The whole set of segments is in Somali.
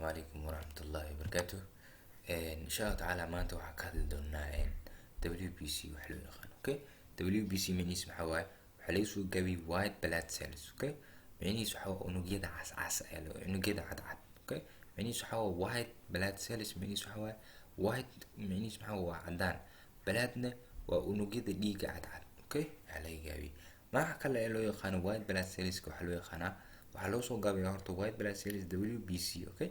عليكم ورحمة الله وبركاته. إن شاء الله تعالى maanta waxaan ka hadli doonaa WBC waxa loo yaqaan. Okay, WBC macnihiisu waxa waaye waxa laga soo gaabiyay white blood cells. Okay, macnihiisu waxa waaye unugyada cas unugyada cadcad. Okay, macnihiisu waxa waaye white blood cells macnihiisu waxa waaye white macnihiisu waxa waaye cadaan, bloodna waa unugyada dhiigga cadcad. Okay, waxa laga gaabiyay magaca kale ee loo yaqaan white blood cells waxa loo yaqaanaa waxaa loo soo gaabiyaa horta white blood cells WBC. Okay,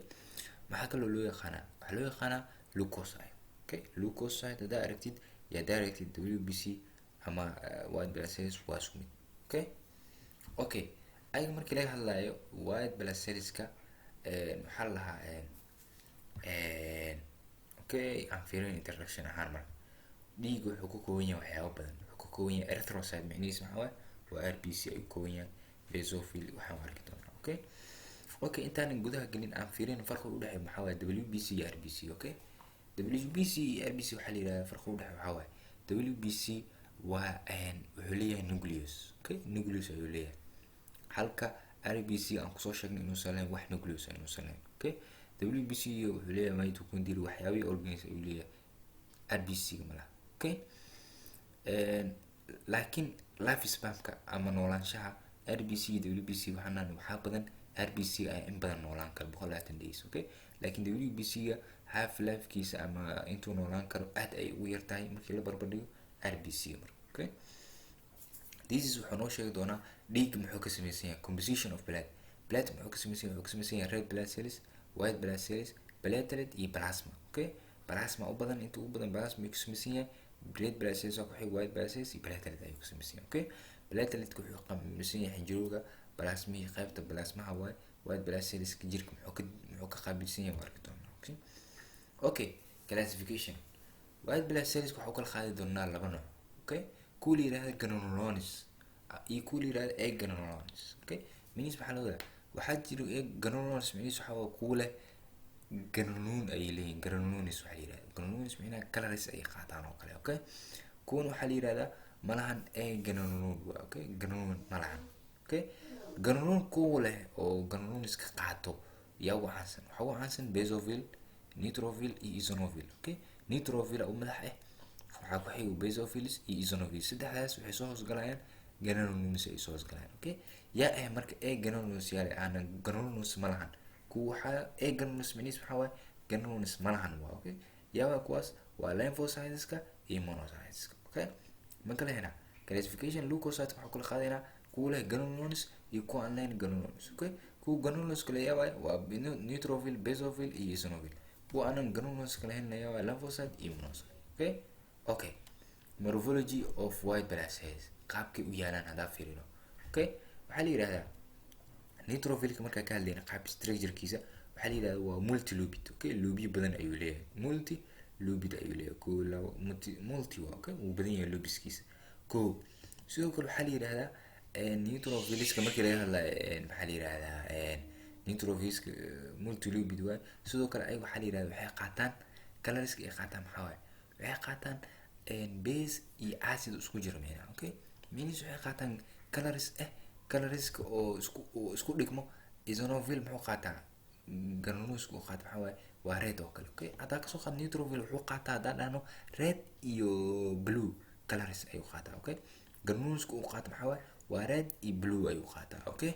maxaa kaloo loo yaqaanaa waxaa loo yaqaanaa leukocyte. Okay, leukocyte hadaa aragtid iyo hadaa aragtid WBC ama white blood cells waa isku mid. Okay, ayaga markii laga hadlayo white blood cellska waxaa la lahaa okay aan fiirin introduction ahaan marka dhiig wuxuu ka kooban yahay waxyaabo badan. Wuxuu ka kooban yahay erythrocyte macnihiisu waxaa waaye waa RBC ayuu ka kooban yahay, basophil waxaan arki doonaa. Okay, intaan gudaha gelin aan fiirin farqiga u dhexeeya maxaa waaye WBC iyo RBC. Okay, WBC iyo RBC waxaa la yiraahdaa farqiga u dhexeeya waxaa waaye WBC waa wuxuu leeyahay nucleus. Okay, nucleus ayuu leeyahay, halka RBC aan kusoo sheegnay inuusan lahayn wax nucleus inuusan lahayn. Okay, WBC wuxuu leeyahay mitochondria waxyaabo organs ayuu leeyahay, RBC ma laha. Okay, laakiin life span-ka ama noolaanshaha RBC iyo WBC waxaa badan RBC ay in badan noolaan karo 120 days. Okay, laakiin WBC ga half life kiisa ama intuu noolaan karo aad ay ugu yar tahay markii la barbardhigo RBC marka. Okay, this is wuxuu noo sheegi doonaa dhiig muxuu ka samaysan yahay, composition of blood muxuu ka samaysan yahay red blood cells, white blood cells, platelet iyo plasma. Okay, plasma u badan inta ugu badan plasma ka samaysan yahay, red blood cells oo ku xig white blood cells iyo platelet ayuu ka samaysan yahay. Okay, platelet wuxuu ka samaysan yahay xinjirowga, plasmihi qaybta plasmaha waaye, white blood cells jirka muxuu ka qaabilsan yahay arki doonaa. Okay, classification white blood cells waxaa kala qaadi doonaa laba nooc. Okay, kuwa la yiraahdo granulones iyo kuwa la yiraahdo agranulones. Okay, macnihiisu maxaa loo wadaa waxaa jiro granulones macnihiisu waxaa waaye kuwa leh granulon ay leeyihiin. granulones waxaa la yiraahdaa granulones macnaha calories ay qaataan oo kale. Okay, kuwan waxaa la yiraahdaa malahan granulon. Okay, granulon malahan. Okay, granulon kuwa leh oo granulones ka qaato yaa waxaa caansan basophil, neutrophil iyo eosinophil. Okay, neutrophil oo madax waxaa ku xiga basophils iyo eosinophil, saddexdaas waxay soo hoosgalayaan granulones ay soo hoosgalayaan. Okay, yaa marka granulones yaa aan granulones malahan kuwa waxaa granulones macnihiisu waxaa waaye granulones malahan waa. Okay, yaa kuwaas waa lymphocyteska iyo monocyteska. Okay, ma kala hena classification leukocyte waxaa kala qaadaynaa kuwa leh granulones iyo kuwa aan lahayn granulones. Okay, kuwa granulones kala yaa waa neutrophil, basophil iyo eosinophil. kuwa aan granulones kala lahayn yaa waa lymphocyte iyo monocyte. Okay, morphology of white blood cells qaabkay u yaalaan hadaa fiirino. Okay, waxaa la yiraahdaa neutrophilka markaa ka hadlayna qaab structure-kiisa waxaa la yiraahdaa waa multilobed. Okay, lobiyo badan ayuu leeyahay, multilobed ayuu leeyahay. koo labo multi waa. Okay, wuu badan yahay lobiskiisa. Sidoo kale waxaa la yiraahdaa neutrophilska markii laga hadlayo maxaa la yiraahdaa neutrophilska multilobed waa. sidoo kale ay waxaa la yiraahdaa waxay qaataan calories ay qaataan maxaa waaye waxay qaataan base iyo acid isku jira meena. Okay, macnihiisu waxay qaataan calorieska oo isku dhigmo. eosinophil muxuu qaataa granulones uu qaataa maxaa waaye waa red oo kale. Okay, hadaa ka soo qaad neutrophil wuxuu qaataa hadaa dhahno red iyo blue calories ayuu qaataa. Okay, granulones uu qaataa maxaa waaye waa red iyo blue ayuu qaataa. Okay,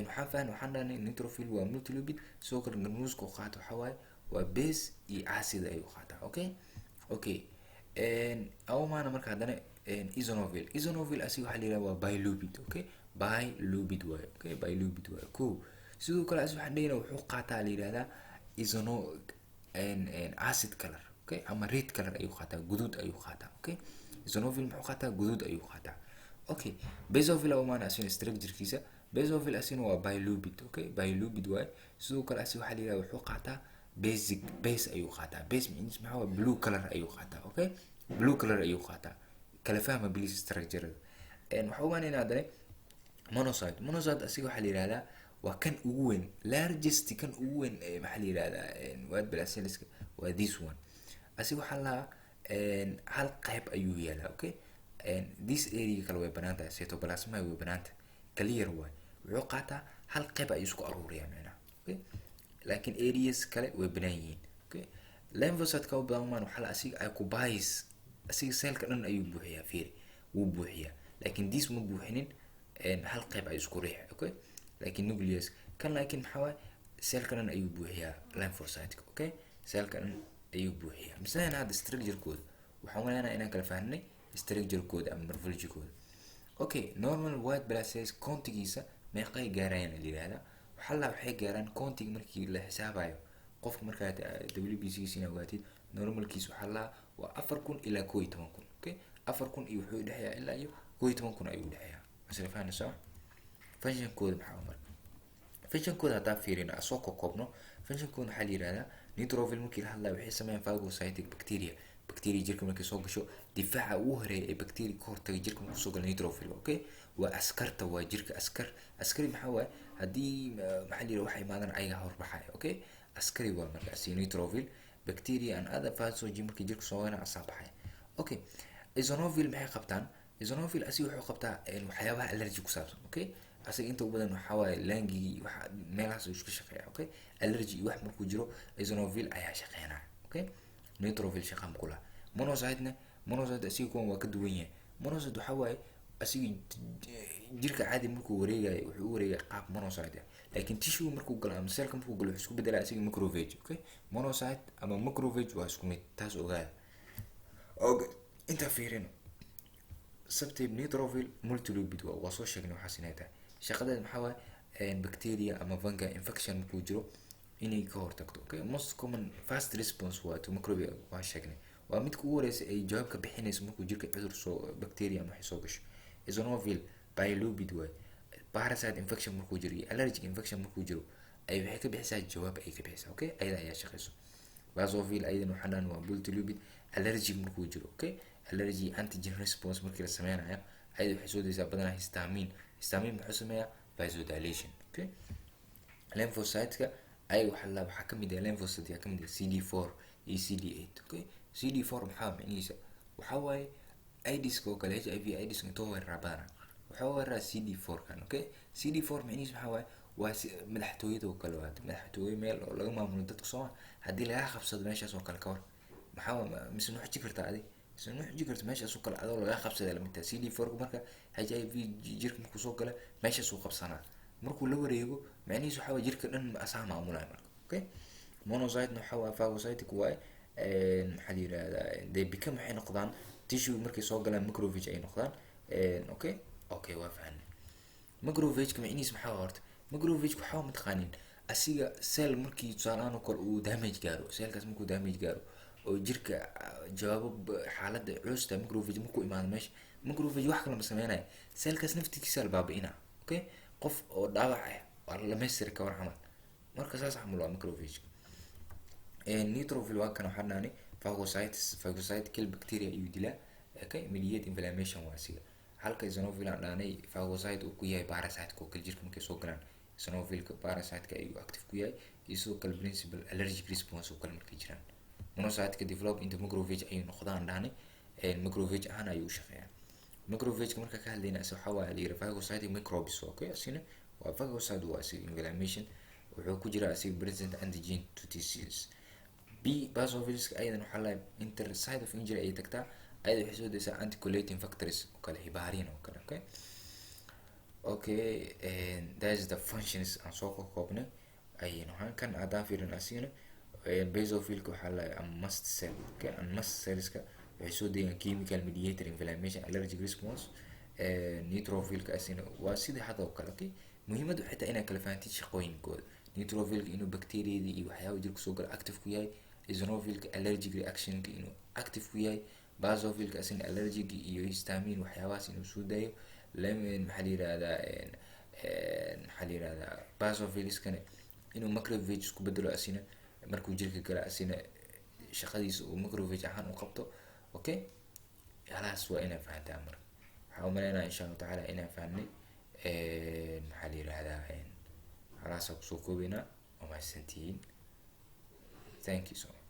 waxaan dhahnay neutrophil waa multilobed, sidoo kale granulones uu qaataa waxaa waaye waa base iyo acid ayuu qaataa. Okay, awmaana marka hadana eosinophil asiga waxaa la yiraahdaa waa bilobed. Okay, bilobed waaye. Okay, bilobed waaye. sidoo kale asiga waxaan dhahnay wuxuu qaataa la yiraahdaa acid color. Okay, ama red color ayuu qaataa, guduud ayuu qaataa. Okay, eosinophil muxuu qaataa guduud ayuu qaataa. Okay, basophil awmaana asiga structure-kiisa basophil asiga waa bilobed. Okay, bilobed waaye. sidoo kale asiga waxaa la yiraahdaa wuxuu qaataa base ayuu qaataa. base means maxaa waaye blue color ayuu qaataa. Okay, blue color ayuu qaataa. kala fahma please structure-da. waxaa ogaanayna hadana monocyte asiga waxaa la yiraahdaa waa kan ugu weyn, largest kan ugu weyn maxaa la yiraahdaa white blood cells waa this one. asiga waxaa la hal qayb ayuu yeelaa. Okay, this area kale way banaantahay, cytoplasma way banaantahay, clear way wuxuu qaataa hal qayb ay isku aruuriyaan meena. Okay, laakiin areas kale way banaan yihiin. Okay, lymphocyte ka badan waxa la asiga ay ku baahis asiga cellka dhan ayuu buuxiyaa fiiri wuu buuxiyaa laakiin dis ma buuxinin hal qayb ay isku riix. Okay, laakiin nucleus kan laakiin maxaa waaye cellka dhan ayuu buuxiyaa lymphocyte. Okay, cellka dhan ayuu buuxiyaa misalna hadda structure-kooda waxaan walaalahay inaan kala fahnay structure-kooda ama morphology-kooda. Okay, normal white blood cells countigiisa meeqay gaarayaan la yiraahdaa waxa la waxay gaaraan counting markii la xisaabayo qofka markaa WBC sina waatid normalkiisu waxa la waa 4000 ilaa 11000. Okay, 4000 iyo wuxuu dhaxayaa ilaa iyo 11000 ayuu dhaxayaa asal fahanaysaa. Function code maxaa umar function code hada fiirina soo koobno function code waxa la yiraahdaa neutrophil markii la hadlayo waxay sameeyaan phagocytic bacteria jirka markay soo gasho difaaca ugu horeeya ee bacteria ka hortaga jirka markuu soo galo neutrophil. Okay, waa askarta waa jirka askari maxaa waaye hadii maxaa la yiraahdaa waxay maadan ayaga horbaxay. Okay, askari waa markaas neutrophil bacteria and other pathogens markii jirka soo gala asabaxay. Okay, eosinophil maxay qabtaan eosinophil asiga wuxuu qabtaa waxyaabaha allergy ku saabsan. Okay, asiga inta badan waxa waaye langi waxa meelahaas uu ka shaqeeyaa. Okay, allergy wax markuu jiro eosinophil ayaa shaqeynaa. Okay, neutrophil shaqo ma kula monocyte asiga kuwan waa ka duwan yahay. Monocyte waxa waaye asiga jirka caadi markuu wareegayo wuxuu u wareegaa qaab monocyte laakiin tissue markuu galo ama cellka markuu galo wuxuu isku bedelaa asiga macrophage. Okay, monocyte ama macrophage waa isku mid taas ogaada. Okay, inta fiirino subtype neutrophil multilobid waa soo sheegnay waxa sinayta shaqadeed maxaa waaye bacteria ama fungi infection markuu jiro inay ka hortagto. Okay, most common fast response waa to microbe waa sheegnay waa mid ku wareysay ay jawaab ka bixinayso markuu jirka cudur soo bacteria ama soo gasho. Eosinophil bilobid waa parasite infection markuu jiro allergic infection markuu jiro ay waxay ka bixisaa jawaab ay ka bixisaa. Okay, ayada ayaa shaqeyso. Basophil ayadana waxaan waa multilobid allergic markuu jiro. Okay, allergy antigen response markii la sameeyo ayada waxay soo deysaa badanaa histamine muxuu sameeyaa vasodilation. Okay, lymphocytes-ka ay waxa kamid ah lymphocyte kamid ah CD4 iyo CD8. Okay, CD4 maxaa macnihiisa waxa waaye AIDS oo kale HIV AIDS intuu weerar badan waxa weerar CD4 kan. Okay, CD4 macnihiisa waxa waaye waa madaxtooyada oo kale madaxtooyo meel oo laga maamulo dadka soo hadii laga qabsado meeshaas oo kale ka war maxaa misnu xiji kartaa adiga isnu xiji kartaa meeshaas oo kale adoo laga qabsado lamid CD4 marka HIV jirka markuu soo gala meeshaas uu qabsanaa markuu la wareego macnihiisu waxa jirka dhan asaa maamulay marka. Okay, monocyte waxa waa phagocytic waa maxaa la yiraahdaa they become waxay noqdaan tissue markay soo galaan macrophage ay noqdaan. Okay waa fahanay macrophage macnihiisu maxaa horta macrophage waxa ma taqaanin asiga cell markii tusaalahan oo kale uu damage gaaro cellkaas markuu damage gaaro oo jirka jawaab xaaladda culusta macrophage markuu imaado meesha macrophage wax kale ma sameeynaa cellkaas naftiisa baabi'ina. Okay, qof oo dhaawacay waa la meesir ka war camal marka saas xamul waa macrophage. Neutrophil waa kan waxaan naani phagocyte kill bacteria iyo dilaa. Okay, mediate inflammation waa asiga halka eosinophil aan dhaanay phagocyte uu ku yahay parasite ko kale jirka markay soo galaan eosinophilka parasite-ka ayuu active ku yahay isoo kale principal allergic response oo kale markay jiraan. Monocyte-ka develop into macrophage ayuu noqdaan dhaanay macrophage ahaan ayuu shaqeeyaa. Macrophage marka ka hadlayna waxa waa la yiraahdaa phagocytic microbes. Okay, asina waa phagocyte waa asiga inflammation wuxuu ku jira asiga present antigen to T-cells. Basophils aydan waxa la interside of injury ay tagtaa ayada waxay soo deysaa anticoagulating factors oo kale hibaariin oo kale. Okay, and that is the functions aan soo koobnay ayayna kan adaa fiirin asina basophilka waxa la mast cell. Okay, and mast cells-ka waxay soo deeyaan chemical mediator inflammation allergic response. Neutrophilka asina waa sida hadoo kale. Okay, muhiimadu xitaa inay kala fahantiin shaqooyinkooda neutrophilka inuu bacteria iyo waxyaabo jirka soo gala active ku yahay eosinophilka allergic reaction inuu active ku yahay basophilka asina allergic iyo histamine waxyaabahaas inuu soo daayo maxaa la yiraahdaa basophilskana inuu macrophage isku bedelo asina markuu jirka gala asina shaqadiisa uu macrophage ahaan u qabto. Okay, halaas waa inay fahantaan marka waxaan u maleynayaa insha Allah taala inaan fahnay maxaa la yiraahdaa halaas ku soo koobina oo ma santiin. Thank you so much.